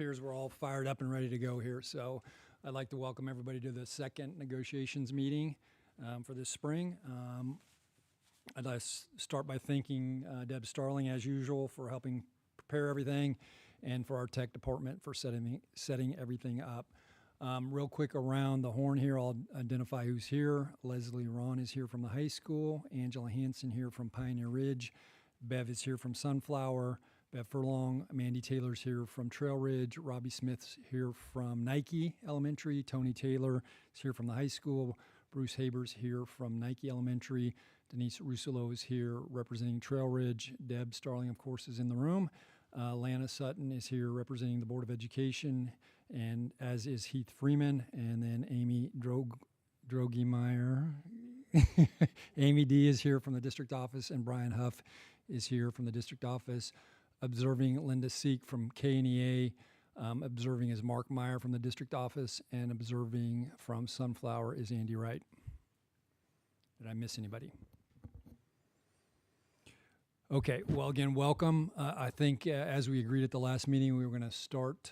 appears we're all fired up and ready to go here. So I'd like to welcome everybody to the second negotiations meeting for this spring. I'd like to start by thanking Deb Starling, as usual, for helping prepare everything, and for our tech department for setting everything up. Real quick around the horn here, I'll identify who's here. Leslie Ron is here from the high school. Angela Hansen here from Pioneer Ridge. Bev is here from Sunflower. Bev Furlong. Mandy Taylor's here from Trail Ridge. Robbie Smith's here from Nike Elementary. Tony Taylor is here from the high school. Bruce Haber's here from Nike Elementary. Denise Russillo is here representing Trail Ridge. Deb Starling, of course, is in the room. Lana Sutton is here representing the Board of Education, and as is Heath Freeman, and then Amy Drogemeyer. Amy D is here from the district office, and Brian Huff is here from the district office. Observing Linda Seek from KNEA, observing is Mark Meyer from the district office, and observing from Sunflower is Andy Wright. Did I miss anybody? Okay, well, again, welcome. I think as we agreed at the last meeting, we were going to start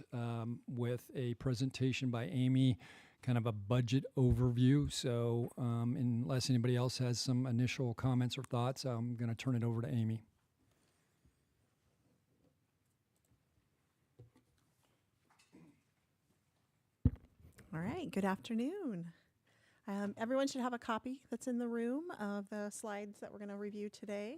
with a presentation by Amy, kind of a budget overview. So unless anybody else has some initial comments or thoughts, I'm going to turn it over to Amy. All right, good afternoon. Everyone should have a copy that's in the room of the slides that we're going to review today.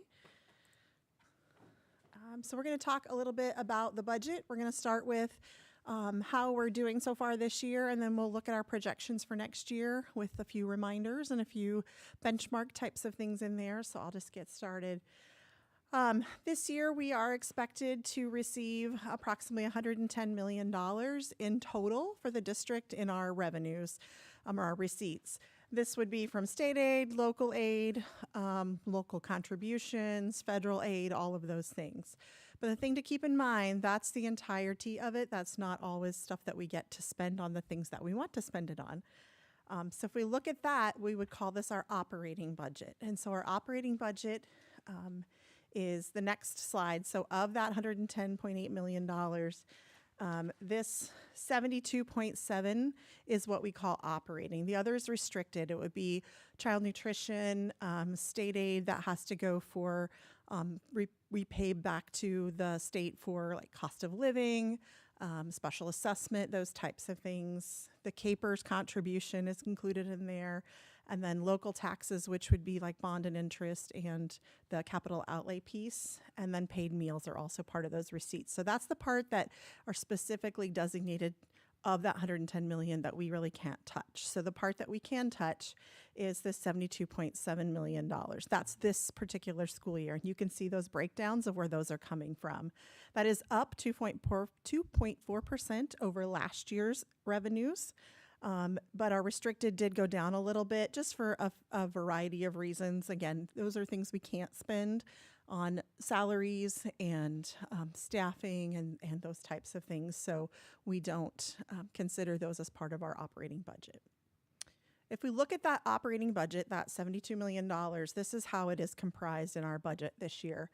So we're going to talk a little bit about the budget. We're going to start with how we're doing so far this year, and then we'll look at our projections for next year with a few reminders and a few benchmark types of things in there. So I'll just get started. This year, we are expected to receive approximately $110 million in total for the district in our revenues, or our receipts. This would be from state aid, local contributions, federal aid, all of those things. But the thing to keep in mind, that's the entirety of it. That's not always stuff that we get to spend on the things that we want to spend it on. So if we look at that, we would call this our operating budget. And so our operating budget is the next slide. So of that $110.8 million, this 72.7 is what we call operating. The other is restricted. It would be child nutrition, state aid that has to go for repay back to the state for like cost of living, special assessment, those types of things. The CAPERS contribution is included in there. And then local taxes, which would be like bond and interest and the capital outlay piece. And then paid meals are also part of those receipts. So that's the part that are specifically designated of that $110 million that we really can't touch. So the part that we can touch is this $72.7 million. That's this particular school year. And you can see those breakdowns of where those are coming from. That is up 2.4% over last year's revenues. But our restricted did go down a little bit just for a variety of reasons. Again, those are things we can't spend on salaries and staffing and those types of things. So we don't consider those as part of our operating budget. If we look at that operating budget, that $72 million, this is how it is comprised in our budget this year.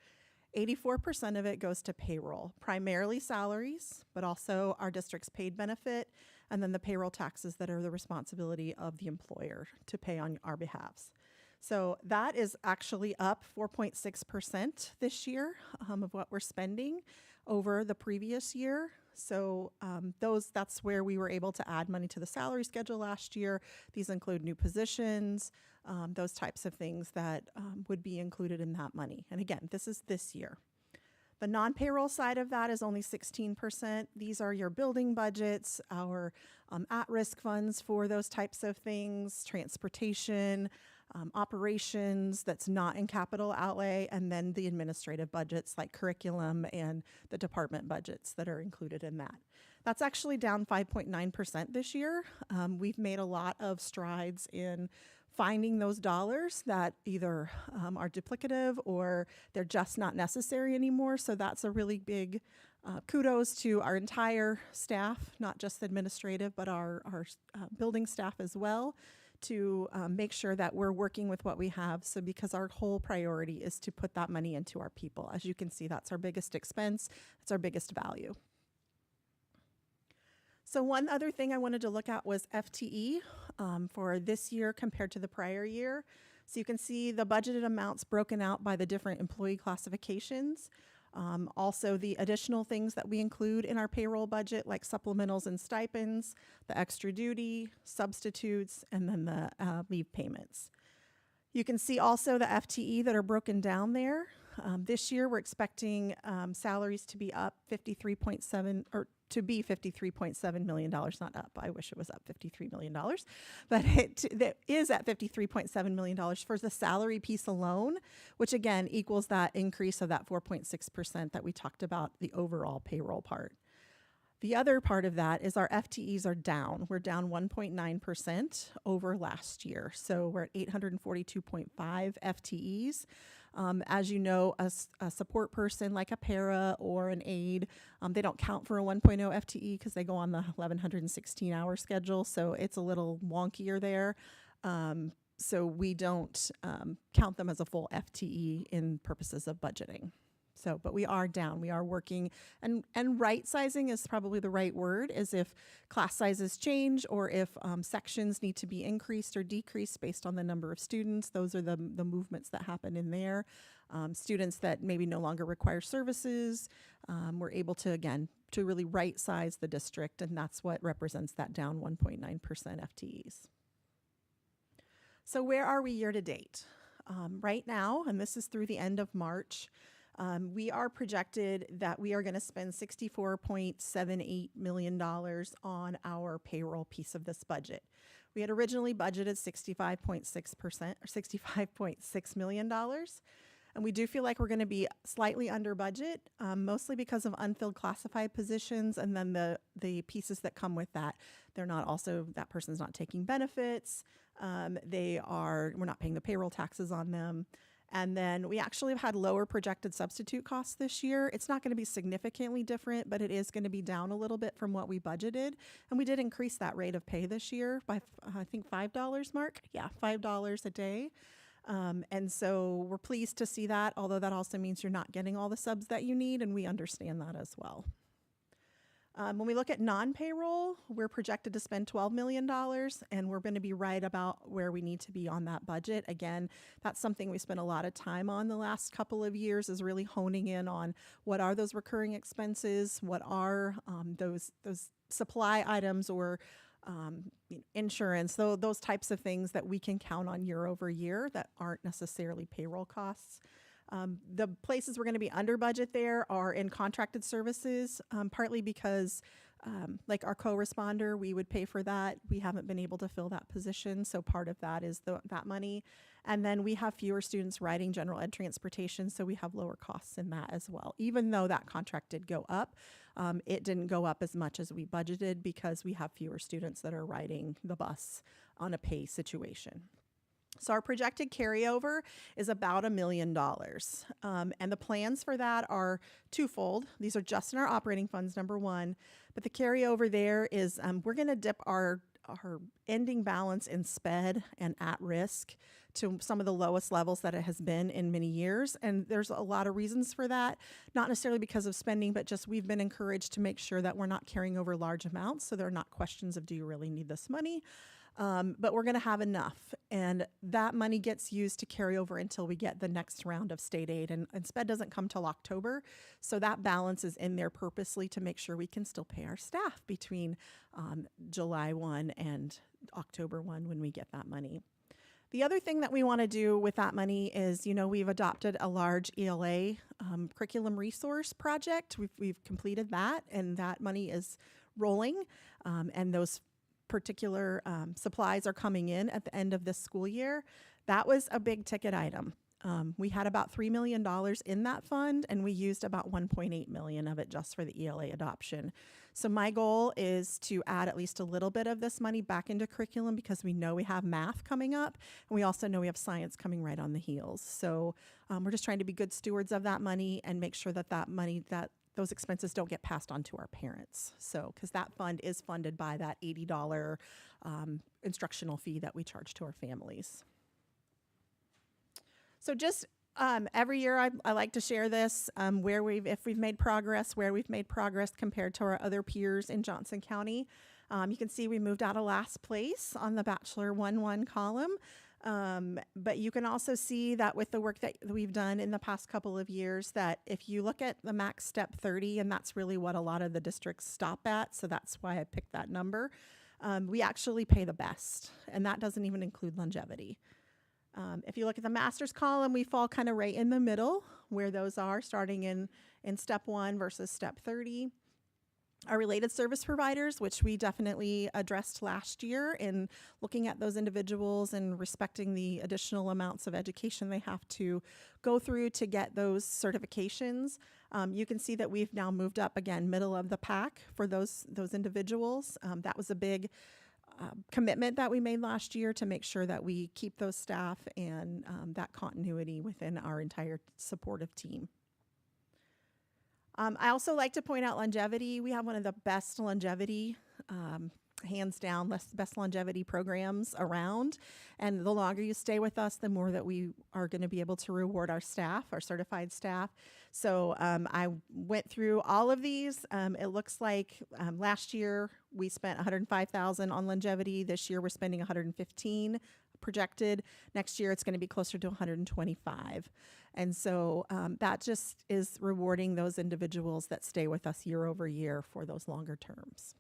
84% of it goes to payroll, primarily salaries, but also our district's paid benefit, and then the payroll taxes that are the responsibility of the employer to pay on our behalves. So that is actually up 4.6% this year of what we're spending over the previous year. So that's where we were able to add money to the salary schedule last year. These include new positions, those types of things that would be included in that money. And again, this is this year. The non-payroll side of that is only 16%. These are your building budgets, our at-risk funds for those types of things, transportation, operations that's not in capital outlay, and then the administrative budgets like curriculum and the department budgets that are included in that. That's actually down 5.9% this year. We've made a lot of strides in finding those dollars that either are duplicative or they're just not necessary anymore. So that's a really big kudos to our entire staff, not just administrative, but our building staff as well, to make sure that we're working with what we have. So because our whole priority is to put that money into our people. As you can see, that's our biggest expense. That's our biggest value. So one other thing I wanted to look at was FTE for this year compared to the prior year. So you can see the budgeted amounts broken out by the different employee classifications. Also, the additional things that we include in our payroll budget, like supplementals and stipends, the extra duty, substitutes, and then the leave payments. You can see also the FTE that are broken down there. This year, we're expecting salaries to be up 53.7 or to be $53.7 million, not up. I wish it was up $53 million, but that is at $53.7 million for the salary piece alone, which again equals that increase of that 4.6% that we talked about, the overall payroll part. The other part of that is our FTEs are down. We're down 1.9% over last year. So we're at 842.5 FTEs. As you know, a support person like a para or an aide, they don't count for a 1.0 FTE because they go on the 1,116-hour schedule. So it's a little wonkier there. So we don't count them as a full FTE in purposes of budgeting. So, but we are down. We are working, and right sizing is probably the right word, is if class sizes change or if sections need to be increased or decreased based on the number of students. Those are the movements that happen in there. Students that maybe no longer require services, we're able to, again, to really right size the district, and that's what represents that down 1.9% FTEs. So where are we year to date? Right now, and this is through the end of March, we are projected that we are going to spend $64.78 million on our payroll piece of this budget. We had originally budgeted 65.6% or $65.6 million. And we do feel like we're going to be slightly under budget, mostly because of unfilled classified positions and then the pieces that come with that. They're not also, that person's not taking benefits. We're not paying the payroll taxes on them. And then we actually have had lower projected substitute costs this year. It's not going to be significantly different, but it is going to be down a little bit from what we budgeted. And we did increase that rate of pay this year by, I think, $5, Mark? Yeah, $5 a day. And so we're pleased to see that, although that also means you're not getting all the subs that you need, and we understand that as well. When we look at non-payroll, we're projected to spend $12 million, and we're going to be right about where we need to be on that budget. Again, that's something we spent a lot of time on the last couple of years, is really honing in on what are those recurring expenses, what are those supply items or insurance, those types of things that we can count on year over year that aren't necessarily payroll costs. The places we're going to be under budget there are in contracted services, partly because like our co-responder, we would pay for that. We haven't been able to fill that position, so part of that is that money. And then we have fewer students riding general ed transportation, so we have lower costs in that as well. Even though that contract did go up, it didn't go up as much as we budgeted because we have fewer students that are riding the bus on a pay situation. So our projected carryover is about $1 million. And the plans for that are twofold. These are just in our operating funds, number one. But the carryover there is we're going to dip our ending balance in SPED and at risk to some of the lowest levels that it has been in many years. And there's a lot of reasons for that, not necessarily because of spending, but just we've been encouraged to make sure that we're not carrying over large amounts. So there are not questions of, do you really need this money? But we're going to have enough, and that money gets used to carry over until we get the next round of state aid, and SPED doesn't come till October, so that balance is in there purposely to make sure we can still pay our staff between July 1 and October 1 when we get that money. The other thing that we want to do with that money is, we've adopted a large ELA curriculum resource project. We've completed that, and that money is rolling, and those particular supplies are coming in at the end of this school year. That was a big ticket item. We had about $3 million in that fund, and we used about $1.8 million of it just for the ELA adoption. So my goal is to add at least a little bit of this money back into curriculum because we know we have math coming up, and we also know we have science coming right on the heels. So we're just trying to be good stewards of that money and make sure that money, those expenses don't get passed on to our parents. So, because that fund is funded by that $80 instructional fee that we charge to our families. So just Every year I like to share this, if we've made progress, where we've made progress compared to our other peers in Johnson County. You can see we moved out of last place on the Bachelor 1-1 column. But you can also see that with the work that we've done in the past couple of years, that if you look at the max step 30, and that's really what a lot of the districts stop at, so that's why I picked that number, we actually pay the best, and that doesn't even include longevity. If you look at the master's column, we fall kind of right in the middle where those are, starting in step 1 versus step 30. Our related service providers, which we definitely addressed last year in looking at those individuals and respecting the additional amounts of education they have to go through to get those certifications. You can see that we've now moved up again, middle of the pack for those individuals. That was a big commitment that we made last year to make sure that we keep those staff and that continuity within our entire supportive team. I also like to point out longevity. We have one of the best longevity, hands down, best longevity programs around. And the longer you stay with us, the more that we are going to be able to reward our staff, our certified staff. So I went through all of these. It looks like last year we spent $105,000 on longevity. This year we're spending $115,000 projected. Next year it's going to be closer to $125,000. And so that just is rewarding those individuals that stay with us year over year for those longer terms.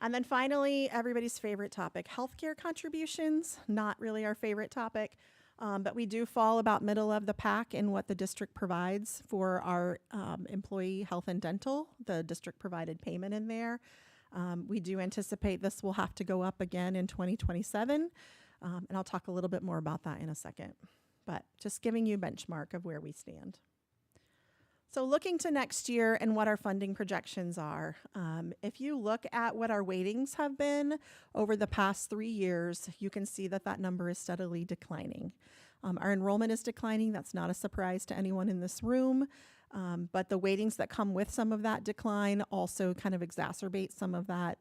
And then finally, everybody's favorite topic, healthcare contributions. Not really our favorite topic, but we do fall about middle of the pack in what the district provides for our employee health and dental, the district provided payment in there. We do anticipate this will have to go up again in 2027, and I'll talk a little bit more about that in a second. But just giving you a benchmark of where we stand. So looking to next year and what our funding projections are, if you look at what our weightings have been over the past 3 years, you can see that that number is steadily declining. Our enrollment is declining. That's not a surprise to anyone in this room. But the weightings that come with some of that decline also kind of exacerbate some of that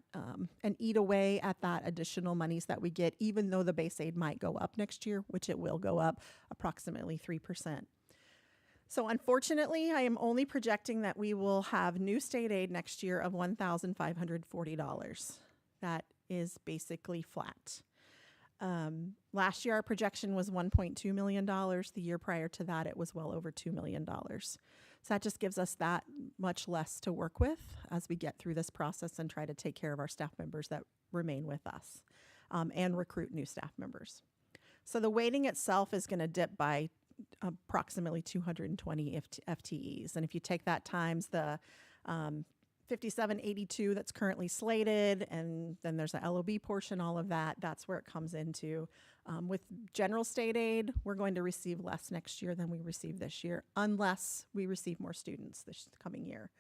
and eat away at that additional monies that we get, even though the base aid might go up next year, which it will go up approximately 3%. So unfortunately, I am only projecting that we will have new state aid next year of $1,540. That is basically flat. Last year, our projection was $1.2 million. The year prior to that, it was well over $2 million. So that just gives us that much less to work with as we get through this process and try to take care of our staff members that remain with us and recruit new staff members. So the weighting itself is going to dip by approximately 220 FTEs. And if you take that times the 5782 that's currently slated, and then there's a LOB portion, all of that, that's where it comes into. With general state aid, we're going to receive less next year than we received this year, unless we receive more students this coming year.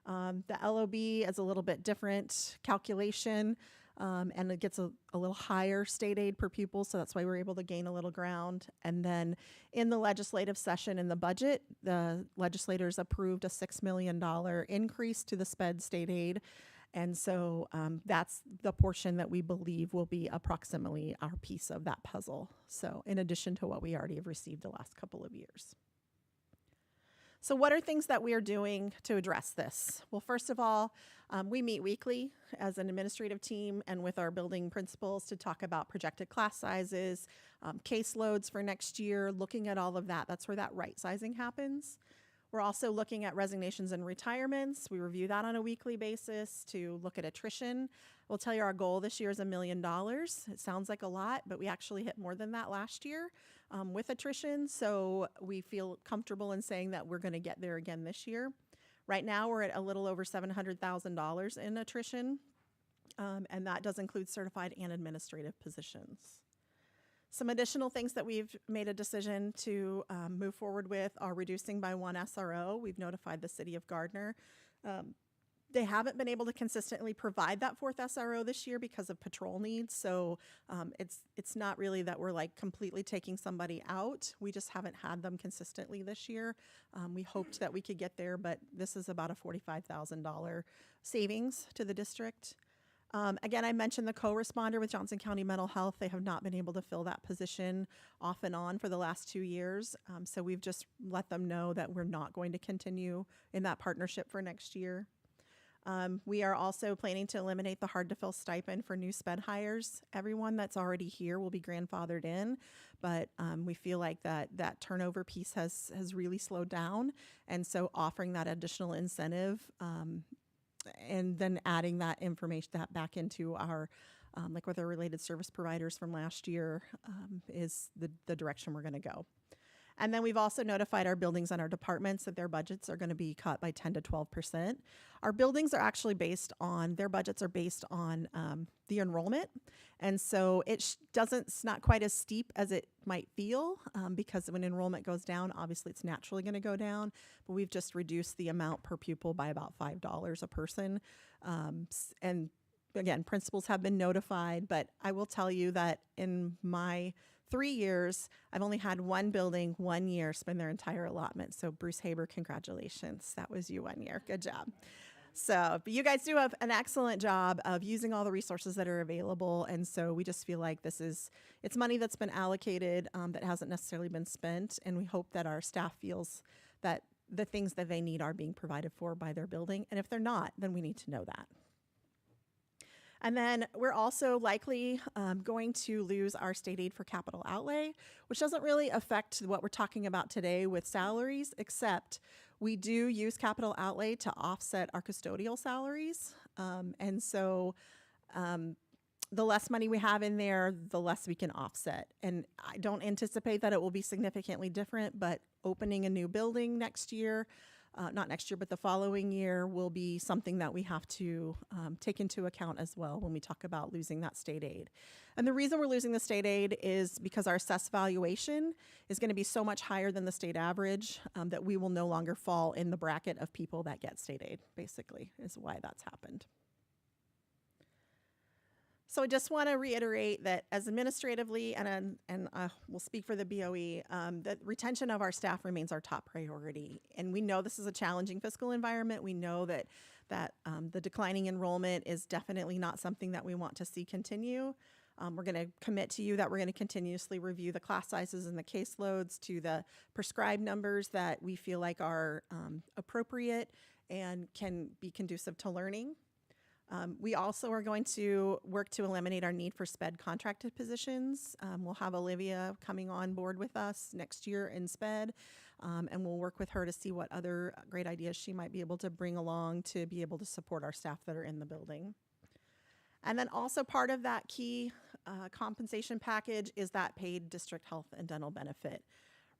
The LOB is a little bit different calculation, and it gets a little higher state aid per pupil, so that's why we're able to gain a little ground. And then in the legislative session in the budget, the legislators approved a $6 million increase to the SPED state aid. And so that's the portion that we believe will be approximately our piece of that puzzle. So in addition to what we already have received the last couple of years. So what are things that we are doing to address this? Well, first of all, we meet weekly as an administrative team and with our building principals to talk about projected class sizes, caseloads for next year, looking at all of that. That's where that right sizing happens. We're also looking at resignations and retirements. We review that on a weekly basis to look at attrition. We'll tell you our goal this year is $1 million. It sounds like a lot, but we actually hit more than that last year with attrition. So we feel comfortable in saying that we're going to get there again this year. Right now, we're at a little over $700,000 in attrition, and that does include certified and administrative positions. Some additional things that we've made a decision to move forward with are reducing by 1 SRO. We've notified the city of Gardner. They haven't been able to consistently provide that 4th SRO this year because of patrol needs. So it's not really that we're like completely taking somebody out. We just haven't had them consistently this year. We hoped that we could get there, but this is about a $45,000 savings to the district. Again, I mentioned the co-responder with Johnson County Mental Health. They have not been able to fill that position off and on for the last 2 years. So we've just let them know that we're not going to continue in that partnership for next year. We are also planning to eliminate the hard-to-fill stipend for new sped hires. Everyone that's already here will be grandfathered in, but we feel like that turnover piece has really slowed down, and so offering that additional incentive and then adding that information that back into our like with our related service providers from last year is the direction we're going to go. And then we've also notified our buildings and our departments that their budgets are going to be cut by 10 to 12%. Our buildings are actually their budgets are based on the enrollment. And so it's not quite as steep as it might feel because when enrollment goes down, obviously it's naturally going to go down. But we've just reduced the amount per pupil by about $5 a person. And again, principals have been notified, but I will tell you that in my 3 years, I've only had one building 1 year spend their entire allotment. So Bruce Haber, congratulations. That was you 1 year. Good job. So, but you guys do have an excellent job of using all the resources that are available. And so we just feel like it's money that's been allocated that hasn't necessarily been spent. And we hope that our staff feels that the things that they need are being provided for by their building. And if they're not, then we need to know that. And then we're also likely going to lose our state aid for capital outlay, which doesn't really affect what we're talking about today with salaries, except we do use capital outlay to offset our custodial salaries. And so the less money we have in there, the less we can offset. And I don't anticipate that it will be significantly different, but opening a new building next year, not next year, but the following year will be something that we have to take into account as well when we talk about losing that state aid. And the reason we're losing the state aid is because our assessed valuation is going to be so much higher than the state average that we will no longer fall in the bracket of people that get state aid, basically, is why that's happened. So I just want to reiterate that as administratively, and we'll speak for the BOE, that retention of our staff remains our top priority. And we know this is a challenging fiscal environment. We know that the declining enrollment is definitely not something that we want to see continue. We're going to commit to you that we're going to continuously review the class sizes and the caseloads to the prescribed numbers that we feel like are appropriate and can be conducive to learning. We also are going to work to eliminate our need for SPED contracted positions. We'll have Olivia coming on board with us next year in SPED, and we'll work with her to see what other great ideas she might be able to bring along to be able to support our staff that are in the building. And then also part of that key compensation package is that paid district health and dental benefit.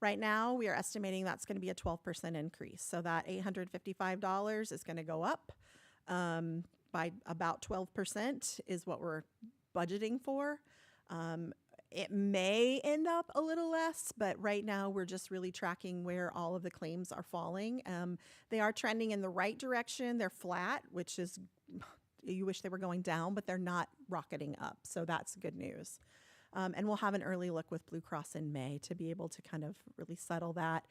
Right now, we are estimating that's going to be a 12% increase. So that $855 is going to go up. By about 12% is what we're budgeting for. It may end up a little less, but right now we're just really tracking where all of the claims are falling. They are trending in the right direction. They're flat, which is, you wish they were going down, but they're not rocketing up. So that's good news. And we'll have an early look with Blue Cross in May to be able to kind of really settle that.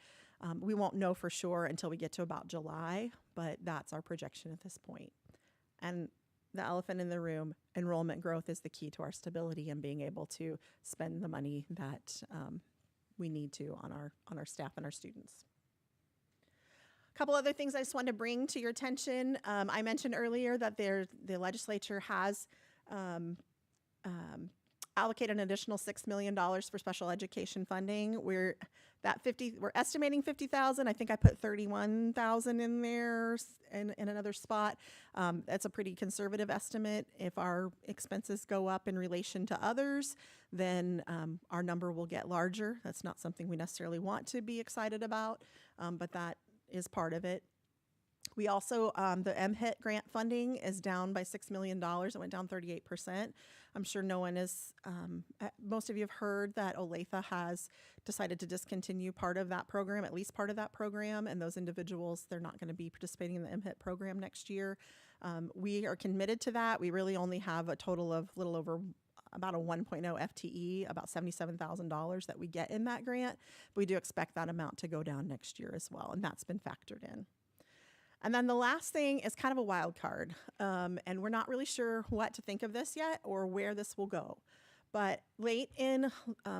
We won't know for sure until we get to about July, but that's our projection at this point. And the elephant in the room, enrollment growth is the key to our stability and being able to spend the money that we need to on our staff and our students. A couple other things I just wanted to bring to your attention. I mentioned earlier that the legislature has allocated an additional $6 million for special education funding. We're estimating 50,000. I think I put 31,000 in there in another spot. That's a pretty conservative estimate. If our expenses go up in relation to others, then our number will get larger. That's not something we necessarily want to be excited about, but that is part of it. We also, the MHIT grant funding is down by $6 million. It went down 38%. I'm sure no one is, most of you have heard that Olathe has decided to discontinue part of that program, at least part of that program, and those individuals, they're not going to be participating in the MHIT program next year. We are committed to that. We really only have a total of little over about a 1.0 FTE, about $77,000 that we get in that grant. But we do expect that amount to go down next year as well, and that's been factored in. And then the last thing is kind of a wild card. And we're not really sure what to think of this yet or where this will go. But late in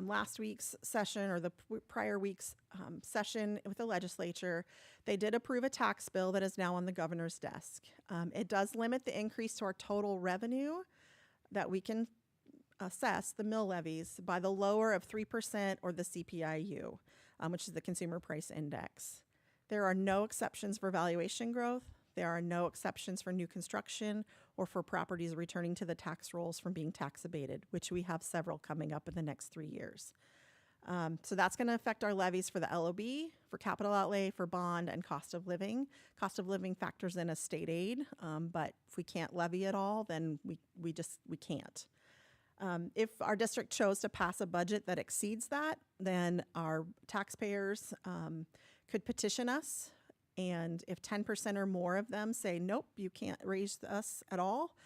last week's session or the prior week's session with the legislature, they did approve a tax bill that is now on the governor's desk. It does limit the increase to our total revenue that we can assess, the mill levies, by the lower of 3% or the CPIU, which is the Consumer Price Index. There are no exceptions for valuation growth. There are no exceptions for new construction or for properties returning to the tax rolls from being tax abated, which we have several coming up in the next 3 years. So that's going to affect our levies for the LOB, for capital outlay, for bond, and cost of living. Cost of living factors in a state aid, but if we can't levy at all, then we can't. If our district chose to pass a budget that exceeds that, then our taxpayers could petition us. And if 10% or more of them say, nope, you can't raise us at all,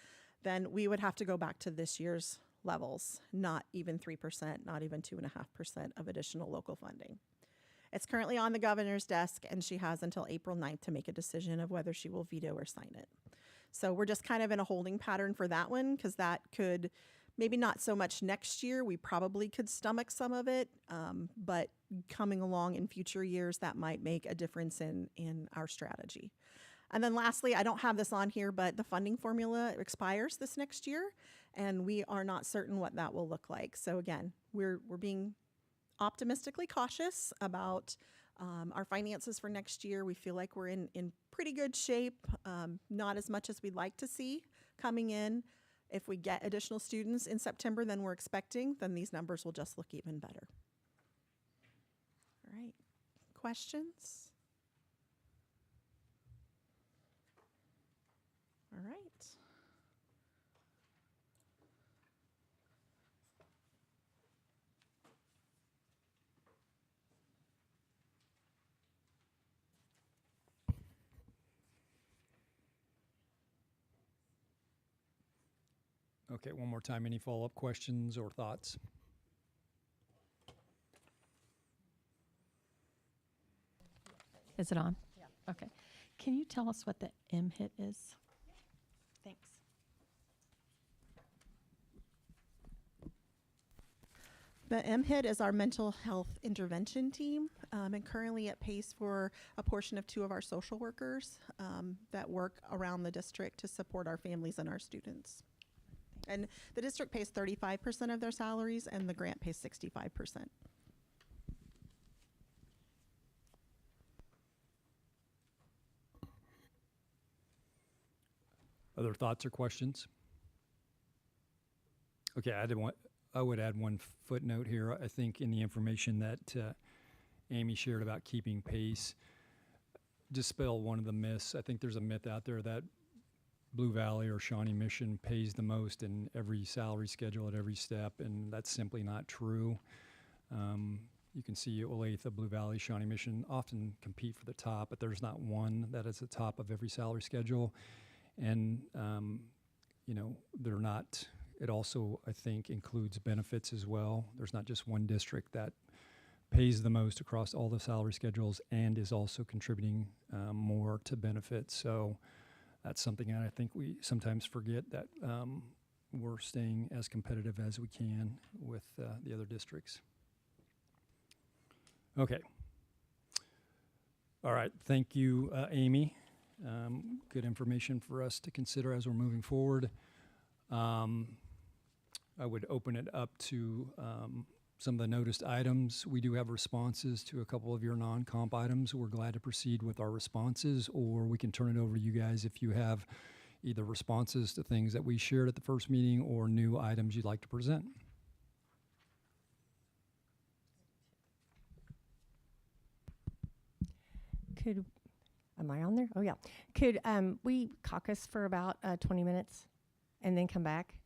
then we would have to go back to this year's levels, not even 3%, not even 2.5% of additional local funding. It's currently on the governor's desk, and she has until April 9th to make a decision of whether she will veto or sign it. So we're just kind of in a holding pattern for that one, because that could, maybe not so much next year, we probably could stomach some of it, but coming along in future years, that might make a difference in our strategy. And then lastly, I don't have this on here, but the funding formula expires this next year, and we are not certain what that will look like. So again, we're being optimistically cautious about our finances for next year. We feel like we're in pretty good shape, not as much as we'd like to see coming in. If we get additional students in September than we're expecting, then these numbers will just look even better. All right, questions? All right. Okay, one more time. Any follow-up questions or thoughts? Is it on? Yeah. Okay. Can you tell us what the MHIT is? Thanks. The MHIT is our mental health intervention team, and currently it pays for a portion of 2 of our social workers that work around the district to support our families and our students. And the district pays 35% of their salaries, and the grant pays 65%. Other thoughts or questions? Okay, I would add one footnote here. I think in the information that Amy shared about keeping pace, dispel one of the myths. I think there's a myth out there that Blue Valley or Shawnee Mission pays the most in every salary schedule at every step, and that's simply not true. You can see Olathe, Blue Valley, Shawnee Mission often compete for the top, but there's not one that is the top of every salary schedule. And, they're not, it also, I think, includes benefits as well. There's not just one district that pays the most across all the salary schedules and is also contributing more to benefits. So that's something that I think we sometimes forget, that we're staying as competitive as we can with the other districts. Okay. All right. Thank you, Amy. Good information for us to consider as we're moving forward. I would open it up to some of the noticed items. We do have responses to a couple of your non-comp items. We're glad to proceed with our responses, or we can turn it over to you guys if you have either responses to things that we shared at the first meeting or new items you'd like to present. Am I on there? Oh, yeah. Could we caucus for about 20 minutes and then come back?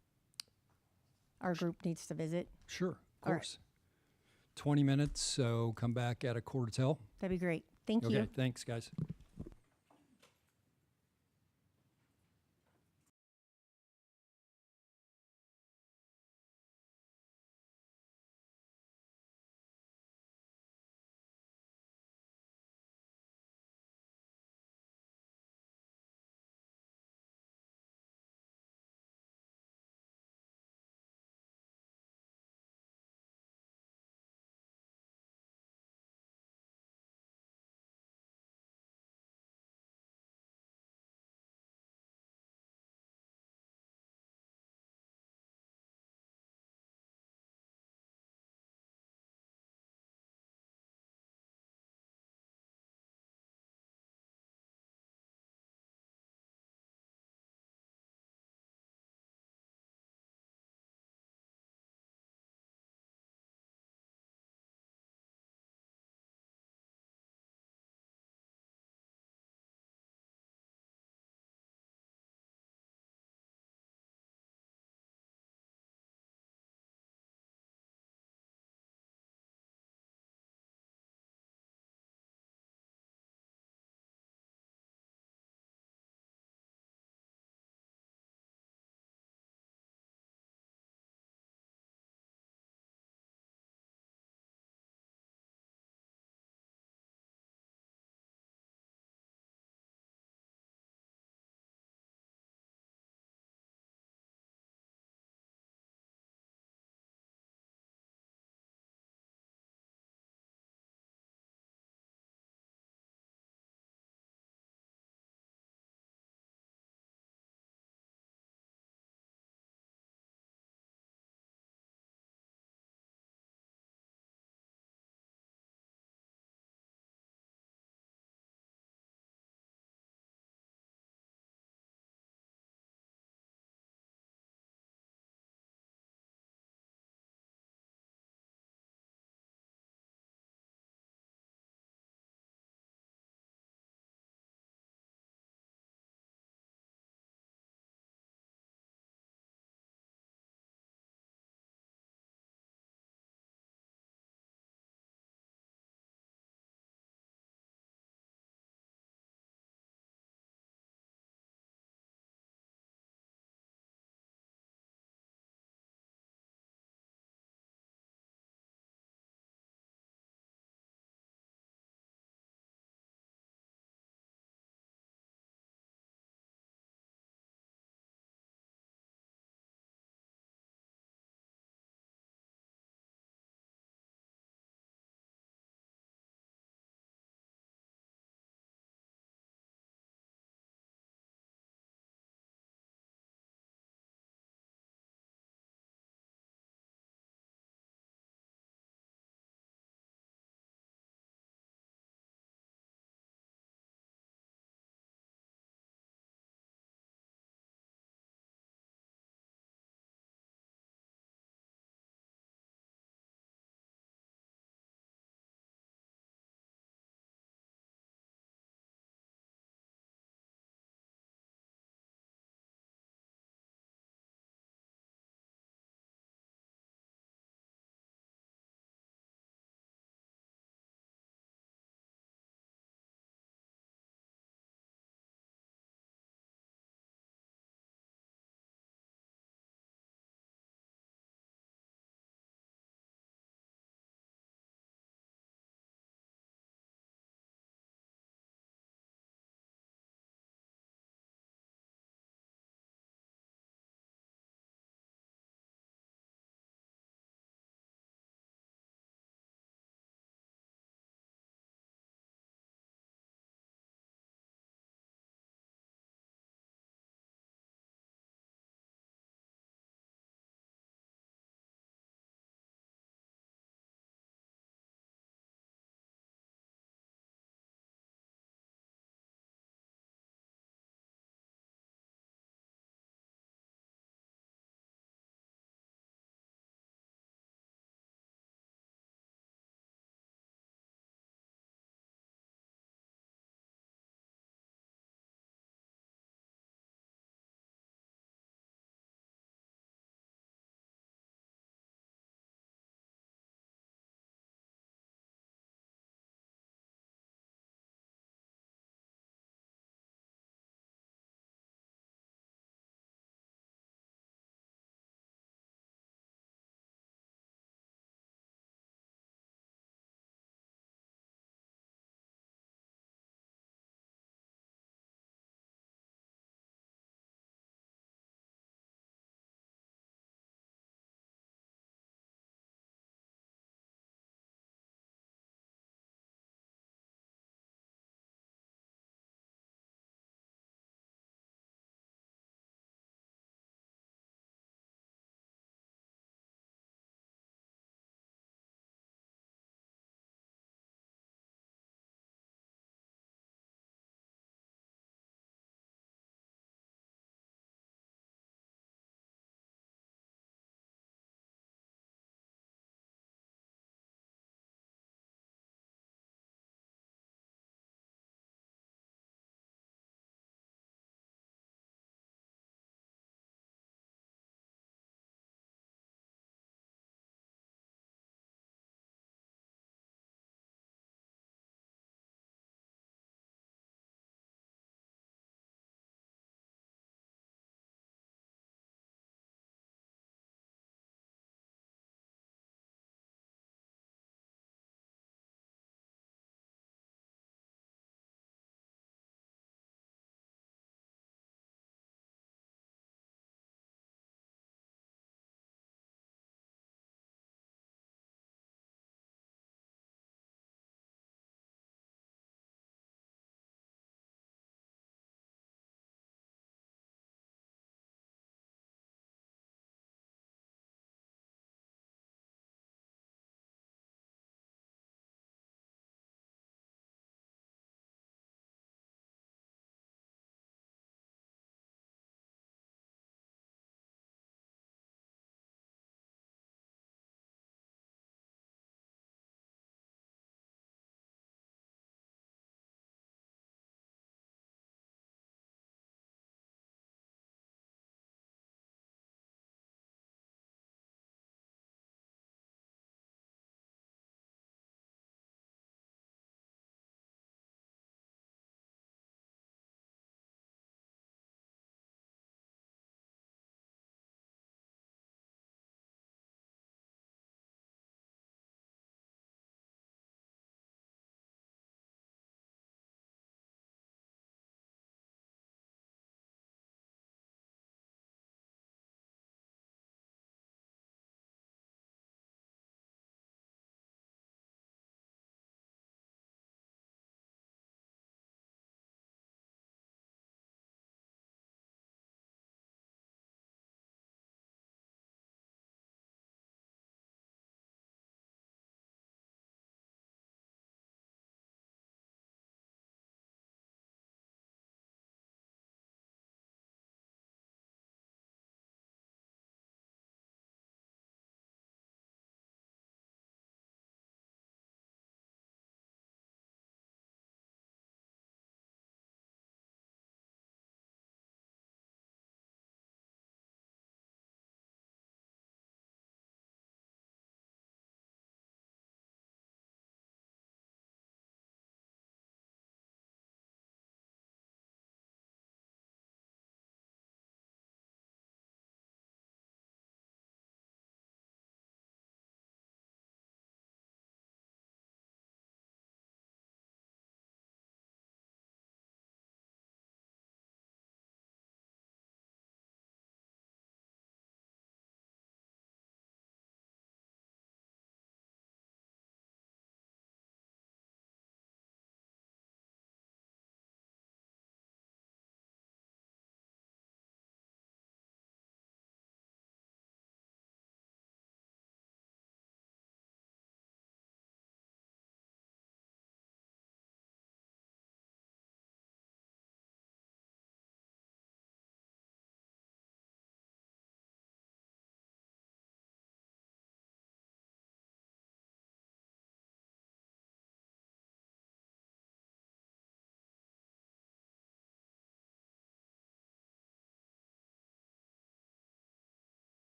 Our group needs to visit. Sure, of All right. course. 20 minutes, so come back at 11:45. That'd be great. Thank you. Okay, thanks, guys.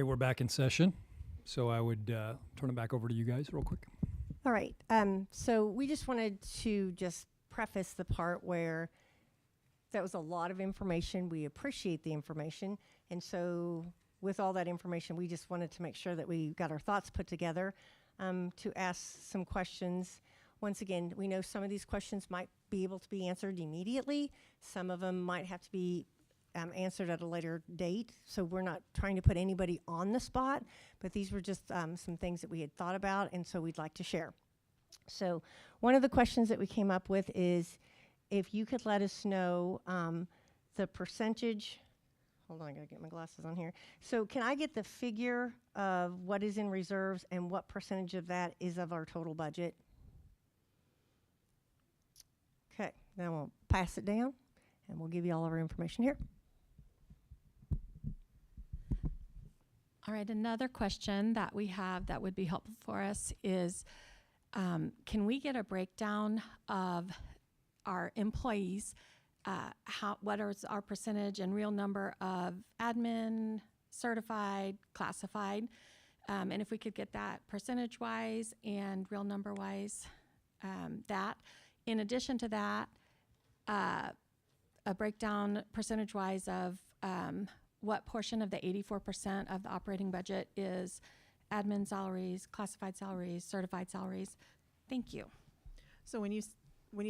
Okay, we're back in session, so I would turn it back over to you guys real quick. All right. So we just wanted to just preface the part where that was a lot of information. We appreciate the information. And so with all that information, we just wanted to make sure that we got our thoughts put together to ask some questions. Once again, we know some of these questions might be able to be answered immediately. Some of them might have to be answered at a later date. So we're not trying to put anybody on the spot, but these were just some things that we had thought about, and so we'd like to share. So one of the questions that we came up with is if you could let us know the percentage. Hold on, I gotta get my glasses on here. So can I get the figure of what is in reserves and what percentage of that is of our total budget? Okay, then we'll pass it down and we'll give you all of our information here. All right, another question that we have that would be helpful for us is, can we get a breakdown of our employees? What is our percentage and real number of admin, certified, classified? And if we could get that percentage-wise and real number-wise, that. In addition to that, a breakdown percentage-wise of what portion of the 84% of the operating budget is admin salaries, classified salaries, certified salaries. Thank you. So when you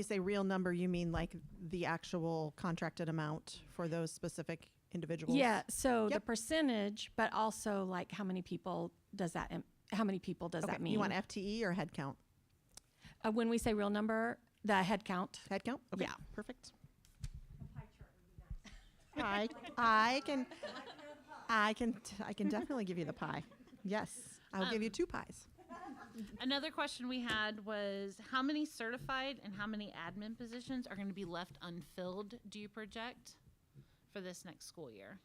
say real number, you mean like the actual contracted amount for those specific individuals? Yeah, so the Yep. percentage, but also like how many people does that Okay, that mean? you want FTE or head count? When we say real number, the head count. Head count? Okay, Yeah. perfect. I can definitely give you the pie. Yes, I'll give you 2 pies. Another question we had was how many certified and how many admin positions are going to be left unfilled, do you project, for this next school year?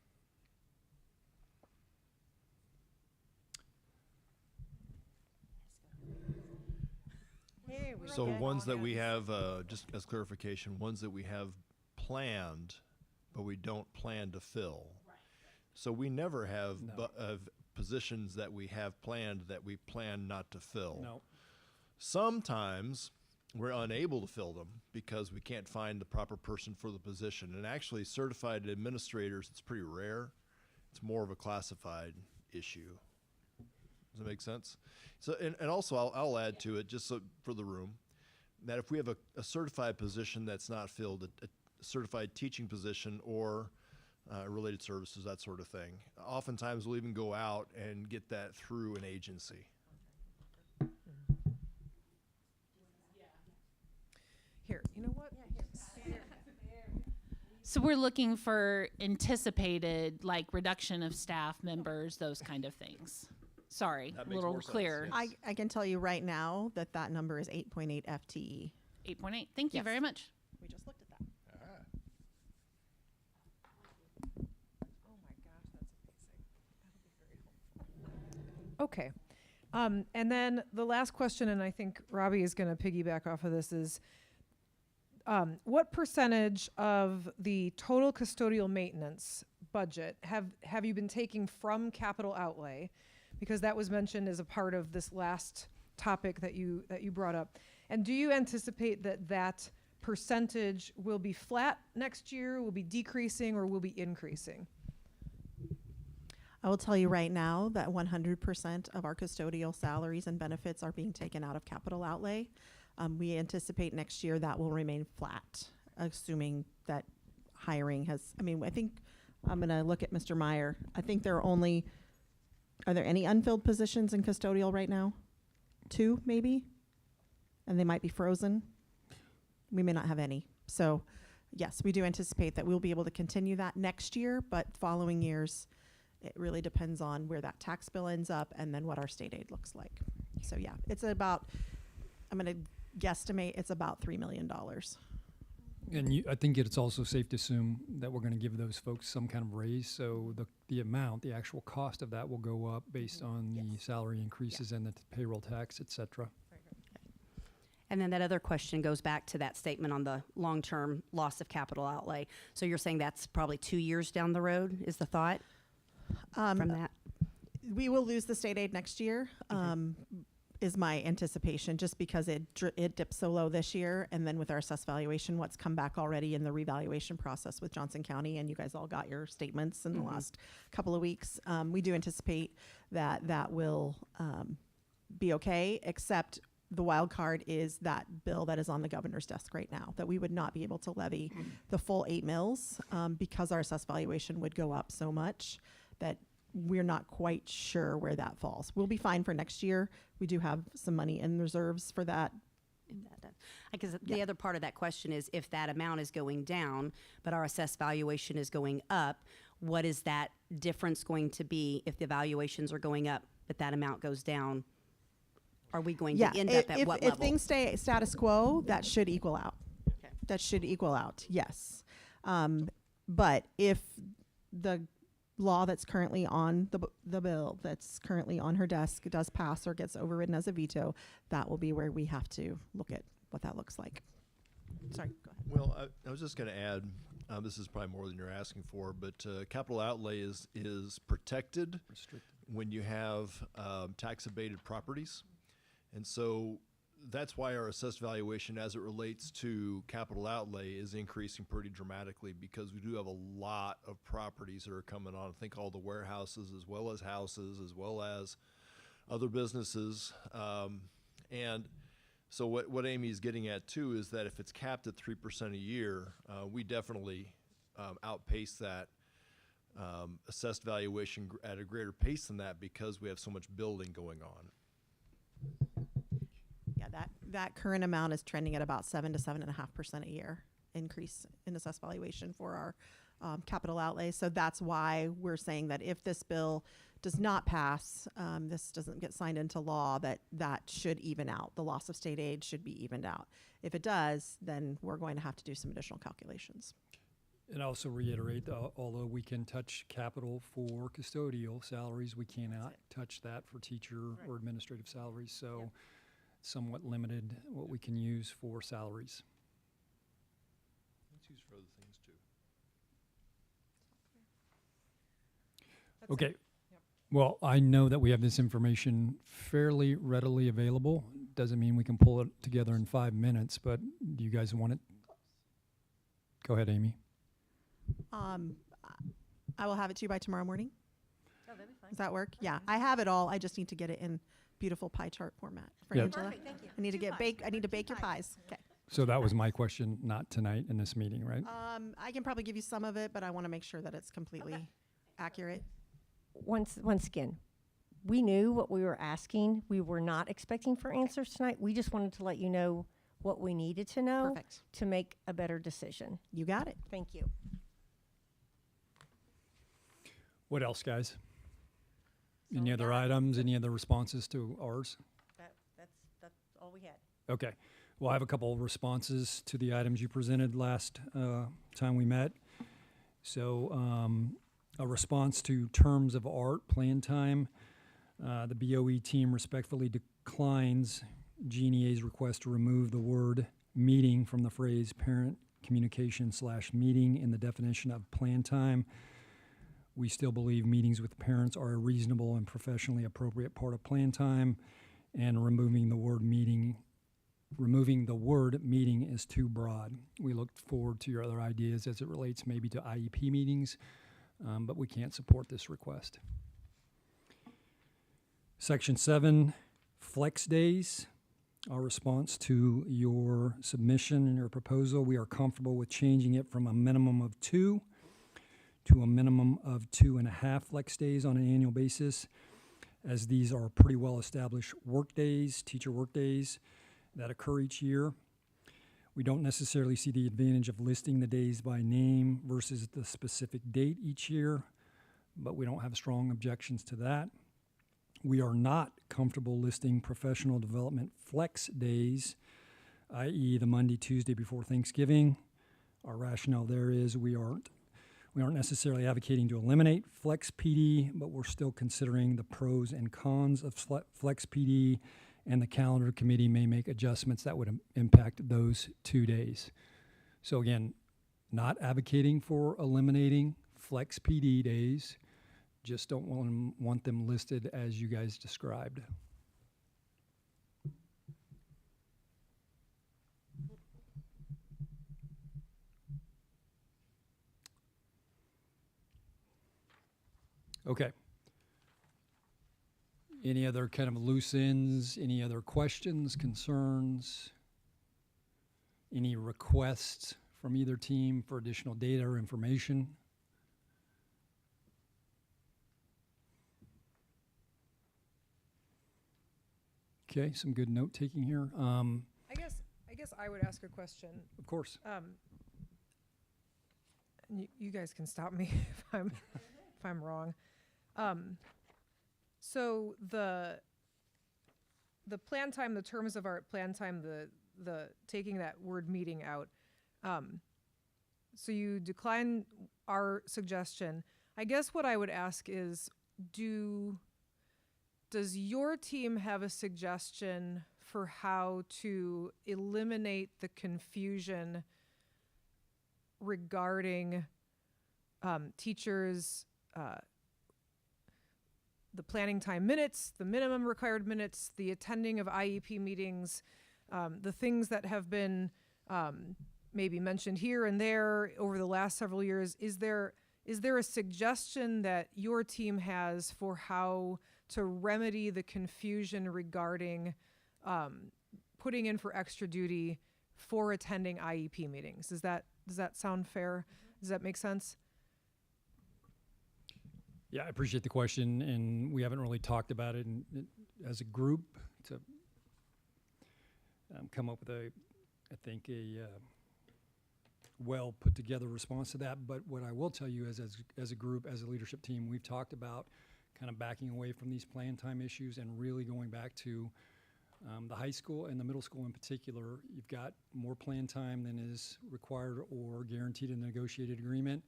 So ones that we have, just as clarification, ones that we have planned, but we don't plan to fill. So we never have of positions that we have planned that we plan not to fill. No. Sometimes we're unable to fill them because we can't find the proper person for the position. And actually, certified administrators, it's pretty rare. It's more of a classified issue. Does that make sense? So, and also I'll add to it, just so for the room, that if we have a certified position that's not filled, a certified teaching position or related services, that sort of thing, oftentimes we'll even go out and get that through an agency. Here, you know what? So we're looking for anticipated, like, reduction of staff members, those kind of things. Sorry, That a makes little more sense, clearer. yes. I can tell you right now that number is 8.8 FTE. 8.8. Thank you Yes. very much. We just looked at that. Oh my gosh, that's amazing. That'll be very helpful. Okay. And then the last question, and I think Robbie is going to piggyback off of this, is what percentage of the total custodial maintenance budget have you been taking from capital outlay? Because that was mentioned as a part of this last topic that you brought up. And do you anticipate that percentage will be flat next year, will be decreasing, or will be increasing? I will tell you right now that 100% of our custodial salaries and benefits are being taken out of capital outlay. We anticipate next year that will remain flat, assuming that hiring has, I think I'm going to look at Mr. Meyer. I think are there any unfilled positions in custodial right now? 2, maybe? And they might be frozen. We may not have any. So, yes, we do anticipate that we'll be able to continue that next year, but following years, it really depends on where that tax bill ends up and then what our state aid looks like. So, yeah, it's about, I'm going to guesstimate it's about $3 million. And I think it's also safe to assume that we're going to give those folks some kind of raise. So the amount, the actual cost of that will go up based on the salary increases and the payroll tax, et cetera. And then that other question goes back to that statement on the long-term loss of capital outlay. So you're saying that's probably 2 years down the road is the thought from that? We will lose the state aid next year, is my anticipation, just because it dipped so low this year. And then with our assessed valuation, what's come back already in the revaluation process with Johnson County, and you guys all got your statements in the last couple of weeks, we do anticipate that will be okay, except the wild card is that bill that is on the governor's desk right now, that we would not be able to levy the full 8 mills because our assessed valuation would go up so much that we're not quite sure where that falls. We'll be fine for next year. We do have some money in reserves for that. Because the other part of that question is, if that amount is going down, but our assessed valuation is going up, what is that difference going to be if the valuations are going up, but that amount goes down? Are we going to end up at what if level? things stay status quo, that should equal out. Okay. That should equal out, yes. But if the law that's currently on the bill that's currently on her desk does pass or gets overridden as a veto, that will be where we have to look at what that looks like. Sorry, go ahead. Well, I was just going to add, this is probably more than you're asking for, but capital outlay is protected when you have tax abated properties. And so that's why our assessed valuation as it relates to capital outlay is increasing pretty dramatically, because we do have a lot of properties that are coming on. I think all the warehouses as well as houses as well as other businesses. And so what Amy is getting at too is that if it's capped at 3% a year, we definitely outpace that assessed valuation at a greater pace than that, because we have so much building going on. Yeah, that current amount is trending at about 7 to 7.5% a year increase in assessed valuation for our capital outlay. So that's why we're saying that if this bill does not pass, this doesn't get signed into law, that should even out. The loss of state aid should be evened out. If it does, then we're going to have to do some additional calculations. And also reiterate, although we can touch capital for custodial salaries, we cannot touch that for teacher or administrative salaries. So somewhat limited what we can use for salaries. It's used for other things too. Okay. Well, I know that we have this information fairly readily available. Doesn't mean we can pull it together in 5 minutes, but do you guys want it? Go ahead, Amy. I will have it to you by tomorrow morning. Oh, that'd be fine. Does that work? Yeah, I have it all. I just need to get it in beautiful pie chart format for Yeah. Angela. Perfect, thank you. I need to get bake. I need to bake your pies. Okay. So that was my question, not tonight in this meeting, right? I can probably give you some of it, but I want to make sure that it's completely accurate. Once again, we knew what we were asking. We were not expecting for answers tonight. We just wanted to let you know what we needed to know Perfect. to make a better decision. You got it. Thank you. What else, guys? Any other items? Any other responses to ours? That's all we had. Okay. Well, I have a couple of responses to the items you presented last time we met. So a response to terms of art plan time. The BOE team respectfully declines GNEA's request to remove the word meeting from the phrase parent communication / meeting in the definition of plan time. We still believe meetings with parents are a reasonable and professionally appropriate part of plan time, and removing the word meeting is too broad. We look forward to your other ideas as it relates maybe to IEP meetings, but we can't support this request. Section 7, flex days. Our response to your submission and your proposal, we are comfortable with changing it from a minimum of 2 to a minimum of 2.5 flex days on an annual basis, as these are pretty well established work days, teacher work days that occur each year. We don't necessarily see the advantage of listing the days by name versus the specific date each year, but we don't have strong objections to that. We are not comfortable listing professional development flex days, i.e. the Monday, Tuesday before Thanksgiving. Our rationale there is we aren't necessarily advocating to eliminate flex PD, but we're still considering the pros and cons of flex PD, and the calendar committee may make adjustments that would impact those 2 days. So again, not advocating for eliminating flex PD days, Just don't want them listed as you guys described. Okay. Any other kind of loose ends? Any other questions, concerns? Any requests from either team for additional data or information? Okay, some good note taking here. I guess I would ask a question. Of course. And you guys can stop me if I'm wrong. So the plan time, the terms of our plan time, the taking that word meeting out. So you decline our suggestion. I guess what I would ask is, does your team have a suggestion for how to eliminate the confusion regarding teachers, the planning time minutes, the minimum required minutes, the attending of IEP meetings, the things that have been maybe mentioned here and there over the last several years? Is there a suggestion that your team has for how to remedy the confusion regarding putting in for extra duty for attending IEP meetings? Does that sound fair? Does that make sense? Yeah, I appreciate the question, and we haven't really talked about it as a group to come up with a well put together response to that. But what I will tell you is, as a group, as a leadership team, we've talked about kind of backing away from these plan time issues and really going back to the high school and the middle school in particular. You've got more plan time than is required or guaranteed in the negotiated agreement.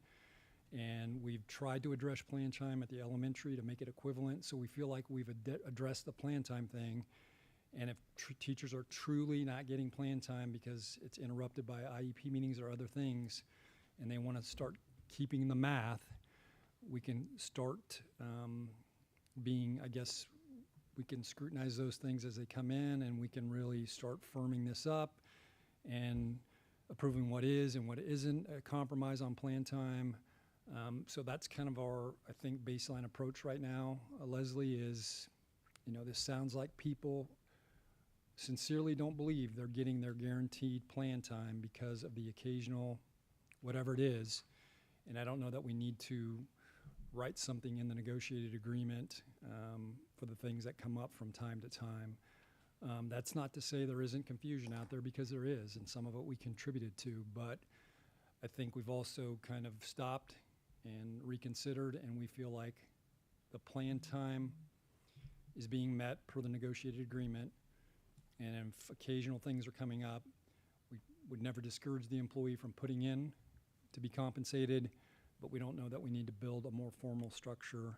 And we've tried to address plan time at the elementary to make it equivalent. So we feel like we've addressed the plan time thing. And if teachers are truly not getting plan time because it's interrupted by IEP meetings or other things, and they want to start keeping the math, we can start we can scrutinize those things as they come in, and we can really start firming this up and approving what is and what isn't a compromise on plan time. So that's kind of our, I think, baseline approach right now. Leslie, is, this sounds like people sincerely don't believe they're getting their guaranteed plan time because of the occasional whatever it is. And I don't know that we need to write something in the negotiated agreement for the things that come up from time to time. That's not to say there isn't confusion out there, because there is, and some of it we contributed to. But I think we've also kind of stopped and reconsidered, and we feel like the plan time is being met per the negotiated agreement. And if occasional things are coming up, we would never discourage the employee from putting in to be compensated, but we don't know that we need to build a more formal structure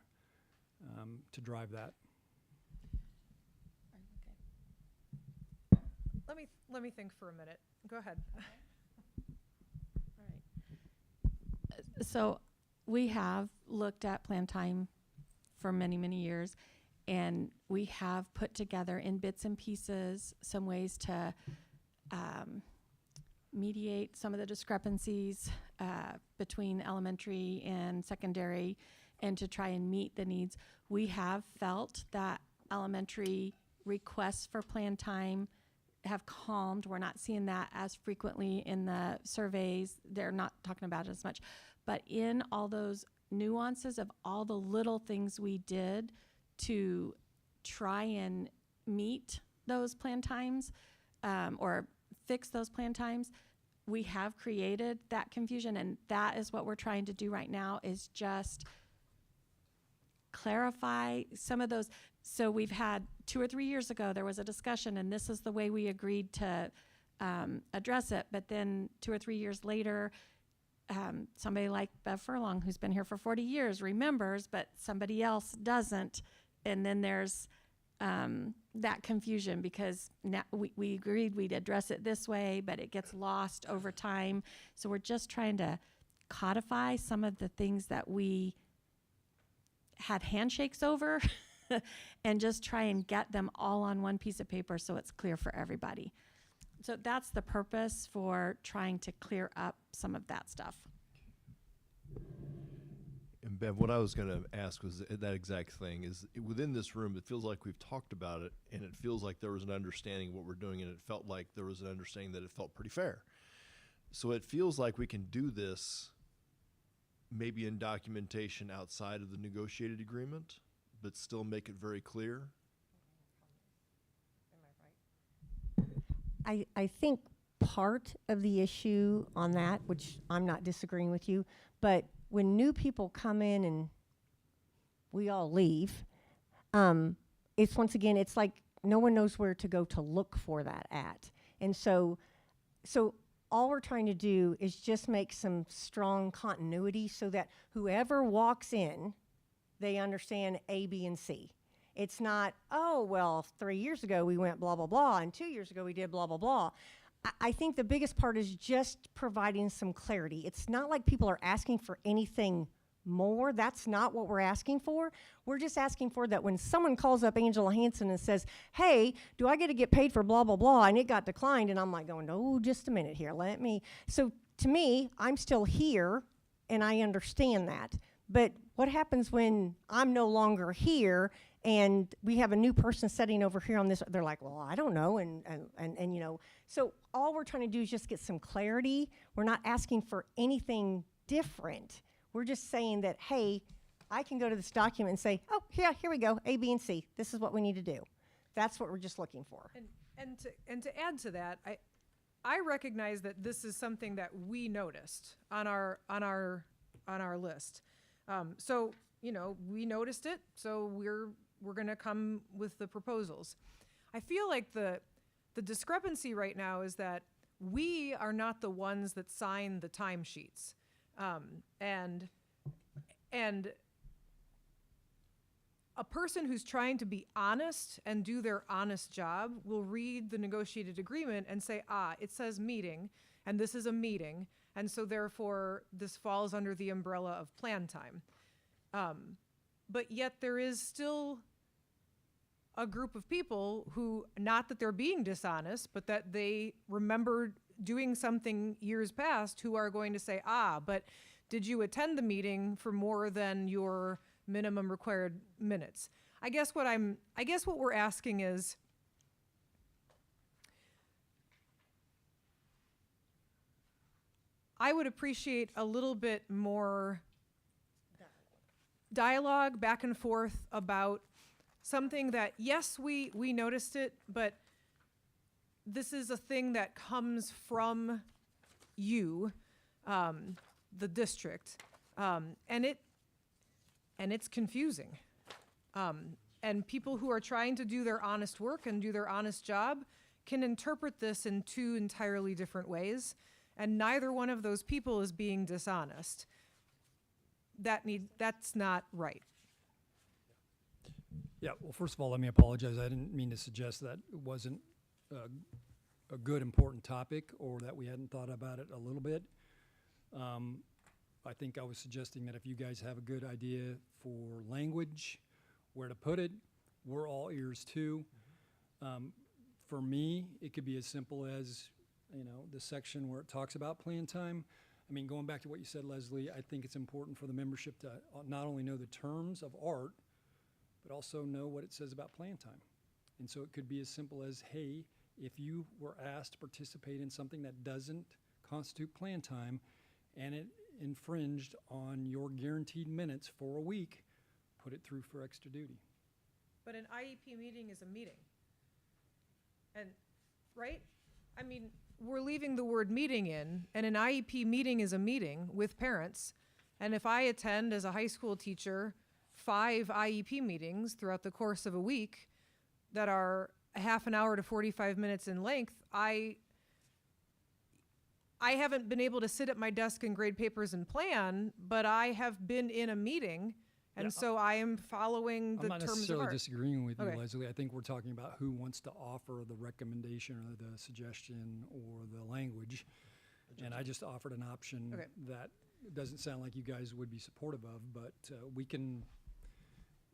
to drive that. Let me think for a minute. Go ahead. All right. So we have looked at plan time for many, many years, and we have put together in bits and pieces some ways to mediate some of the discrepancies between elementary and secondary, and to try and meet the needs. We have felt that elementary requests for plan time have calmed. We're not seeing that as frequently in the surveys. They're not talking about it as much. But in all those nuances of all the little things we did to try and meet those plan times or fix those plan times, we have created that confusion. And that is what we're trying to do right now, is just clarify some of those. So we've had 2 or 3 years ago, there was a discussion, and this is the way we agreed to address it. But then 2 or 3 years later, somebody like Bev Furlong, who's been here for 40 years, remembers, but somebody else doesn't. And then there's that confusion, because now we agreed we'd address it this way, but it gets lost over time. So we're just trying to codify some of the things that we had handshakes over and just try and get them all on one piece of paper so it's clear for everybody. So that's the purpose for trying to clear up some of that stuff. And Bev, what I was going to ask was that exact thing is within this room, it feels like we've talked about it and it feels like there was an understanding of what we're doing and it felt like there was an understanding that it felt pretty fair. So it feels like we can do this maybe in documentation outside of the negotiated agreement, but still make it very clear. I think part of the issue on that, which I'm not disagreeing with you, but when new people come in and we all leave, it's once again, it's like no one knows where to go to look for that at. And so all we're trying to do is just make some strong continuity so that whoever walks in, they understand A, B, and C. It's not, oh, well, 3 years ago we went blah, blah, blah, and 2 years ago we did blah, blah, blah. I think the biggest part is just providing some clarity. It's not like people are asking for anything more. That's not what we're asking for. We're just asking for that when someone calls up Angela Hansen and says, hey, do I get paid for blah, blah, blah, and it got declined, and I'm like going, oh, just a minute here, let me. So to me, I'm still here, and I understand that. But what happens when I'm no longer here and we have a new person sitting over here on this? They're like, well, I don't know, and you know. So all we're trying to do is just get some clarity. We're not asking for anything different. We're just saying that, hey, I can go to this document and say, oh, yeah, here we go, A, B, and C. This is what we need to do. That's what we're just looking for. And to add to that, I recognize that this is something that we noticed on our list. So, you know, we noticed it, so we're going to come with the proposals. I feel like the discrepancy right now is that we are not the ones that sign the timesheets. And a person who's trying to be honest and do their honest job will read the negotiated agreement and say, it says meeting, and this is a meeting, and so therefore this falls under the umbrella of plan time. But yet there is still a group of people who, not that they're being dishonest, but that they remembered doing something years past, who are going to say, but did you attend the meeting for more than your minimum required minutes? I guess what we're asking is, I would appreciate a little bit more dialogue back and forth about something that, yes, we noticed it, but this is a thing that comes from you, the district, and it's confusing. And people who are trying to do their honest work and do their honest job can interpret this in two entirely different ways, and neither one of those people is being dishonest. That's not right. Yeah, well, first of all, let me apologize. I didn't mean to suggest that it wasn't a good, important topic or that we hadn't thought about it a little bit. I think I was suggesting that if you guys have a good idea for language, where to put it, we're all ears too. For me, it could be as simple as, you know, the section where it talks about plan time. I mean, going back to what you said, Leslie, I think it's important for the membership to not only know the terms of ART, but also know what it says about plan time. And so it could be as simple as, hey, if you were asked to participate in something that doesn't constitute plan time and it infringed on your guaranteed minutes for a week, put it through for extra duty. But an IEP meeting is a meeting. And, right? I mean, we're leaving the word meeting in, and an IEP meeting is a meeting with parents. And if I attend as a high school teacher 5 IEP meetings throughout the course of a week that are a half an hour to 45 minutes in length, I haven't been able to sit at my desk and grade papers and plan, but I have been in a meeting, and so I am following the terms of I'm not necessarily art. disagreeing with Okay. you, Leslie. I think we're talking about who wants to offer the recommendation or the suggestion or the language. And I just offered an option Okay. that doesn't sound like you guys would be supportive of, but we can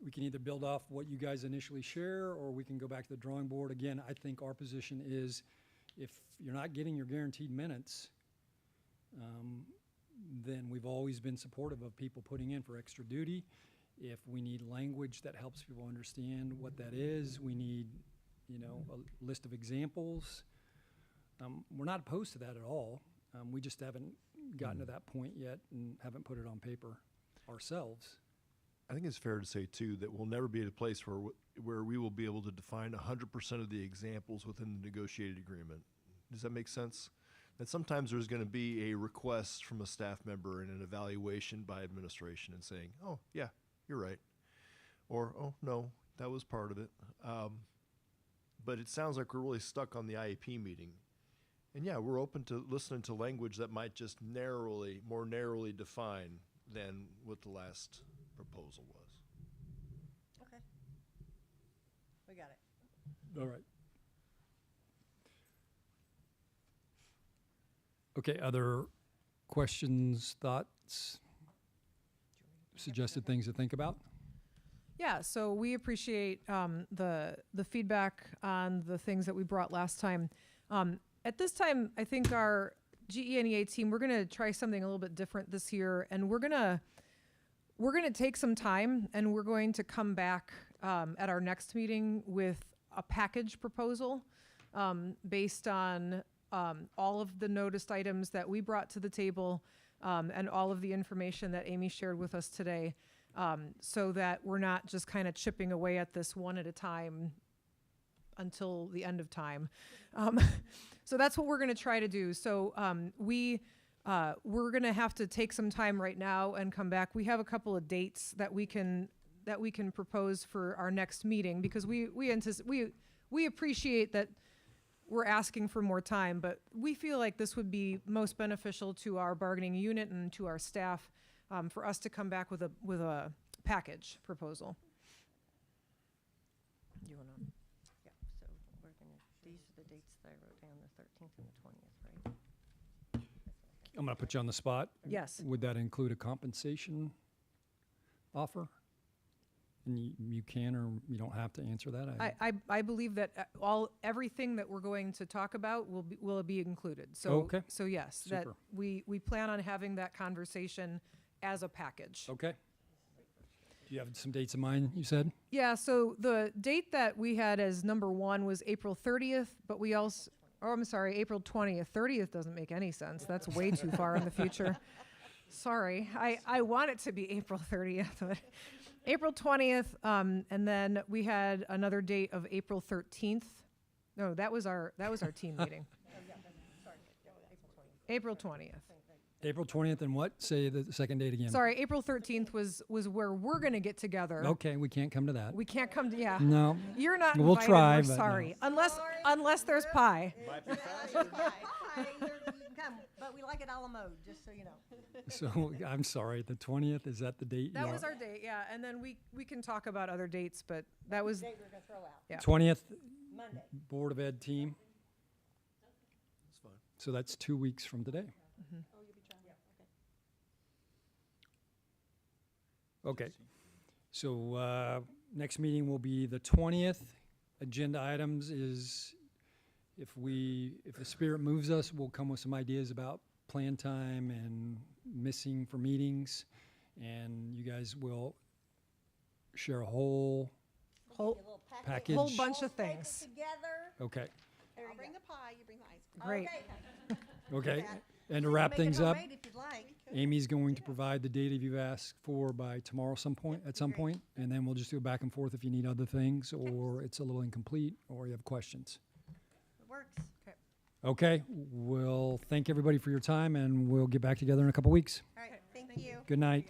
we can either build off what you guys initially share, or we can go back to the drawing board. Again, I think our position is, if you're not getting your guaranteed minutes, then we've always been supportive of people putting in for extra duty. If we need language that helps people understand what that is, we need, you know, a list of examples. We're not opposed to that at all. We just haven't gotten to that point yet and haven't put it on paper ourselves. I think it's fair to say too that we'll never be at a place where we will be able to define 100% of the examples within the negotiated agreement. Does that make sense? That sometimes there's going to be a request from a staff member and an evaluation by administration and saying, "Oh yeah, you're right," or "Oh no, that was part of it." But it sounds like we're really stuck on the IEP meeting. And yeah, we're open to listening to language that might just more narrowly define than what the last proposal was. Okay. We got it. All right. Okay, other questions, thoughts, suggested things to think about? Yeah, so we appreciate the feedback on the things that we brought last time. At this time, I think our GENEA team, we're going to try something a little bit different this year, and we're gonna take some time, and we're going to come back at our next meeting with a package proposal based on all of the noticed items that we brought to the table and all of the information that Amy shared with us today, so that we're not just kind of chipping away at this one at a time until the end of time. So that's what we're going to try to do. So we're going to have to take some time right now and come back. We have a couple of dates that we can propose for our next meeting, because we appreciate that we're asking for more time, but we feel like this would be most beneficial to our bargaining unit and to our staff for us to come back with a package proposal. You want to? Yeah, so we're gonna, these are the dates that I wrote down, the 13th and the 20th, right? I'm going to put you on the spot. Yes. Would that include a compensation offer? And you can or you don't have to answer that. I believe that everything that we're going to talk about will be included. So Okay. So yes, that Super. we plan on having that conversation as a package. Okay. Do you have some dates in mind, you said? Yeah, so the date that we had as number 1 was April 30th, but we also, I'm sorry, April 20th. 30th doesn't make any sense. That's way too far in the future. Sorry, I want it to be April 30th, but April 20th, and then we had another date of April 13th. No, that was our team meeting. April 20th. April 20th and what? Say the second date again. Sorry, April 13th was where we're going to get together. Okay, we can't come to that. We can't come to, yeah. No. You're not We'll invited, try, we're but no. sorry. Unless there's pie. You can come, but we like it a la mode, just so you know. So I'm sorry, the 20th, is that the date? That you was are- our date, yeah. And then we can talk about other dates, but that was, Date we're gonna throw out, yeah. 20th Monday. Board of Ed team. That's fine. So that's 2 weeks from today. Okay. So next meeting will be the 20th. Agenda items is, if the spirit moves us, we'll come with some ideas about plan time and missing for meetings. And you guys will share a whole package. Whole bunch of things. Together. Okay. I'll bring the pie, you bring the ice cream. Great. Okay. And to wrap things up, If you'd like. Amy's going to provide the data you've asked for by tomorrow at some point, and then we'll just do it back and forth if you need other things, or it's a little incomplete, or you have questions. It works. Okay, we'll thank everybody for your time, and we'll get back together in a couple weeks. All right, thank you. Good night.